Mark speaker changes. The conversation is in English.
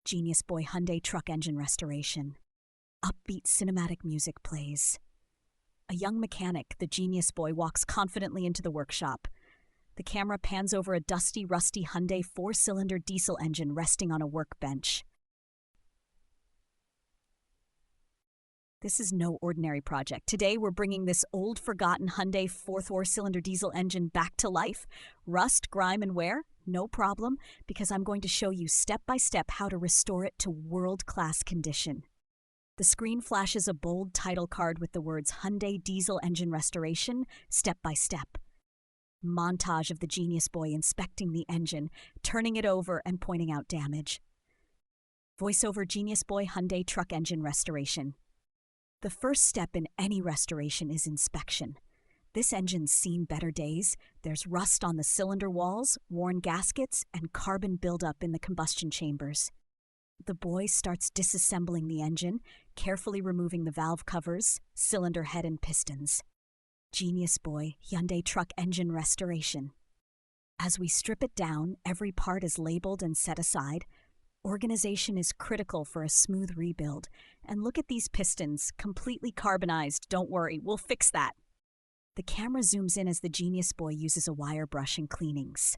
Speaker 1: Genius Boy Hyundai truck engine restoration. Upbeat cinematic music plays. A young mechanic, the Genius Boy, walks confidently into the workshop. The camera pans over a dusty, rusty Hyundai four-cylinder diesel engine resting on a workbench. This is no ordinary project. Today, we're bringing this old, forgotten Hyundai four-cylinder diesel engine back to life. Rust, grime, and wear? No problem, because I'm going to show you step-by-step how to restore it to world-class condition. The screen flashes a bold title card with the words Hyundai Diesel Engine Restoration, Step by Step. Montage of the Genius Boy inspecting the engine, turning it over and pointing out damage. Voiceover Genius Boy Hyundai Truck Engine Restoration. The first step in any restoration is inspection. This engine's seen better days. There's rust on the cylinder walls, worn gaskets, and carbon buildup in the combustion chambers. The boy starts disassembling the engine, carefully removing the valve covers, cylinder head, and pistons. Genius Boy Hyundai Truck Engine Restoration. As we strip it down, every part is labeled and set aside. Organization is critical for a smooth rebuild. And look at these pistons, completely carbonized. Don't worry, we'll fix that. The camera zooms in as the Genius Boy uses a wire brush and cleanings.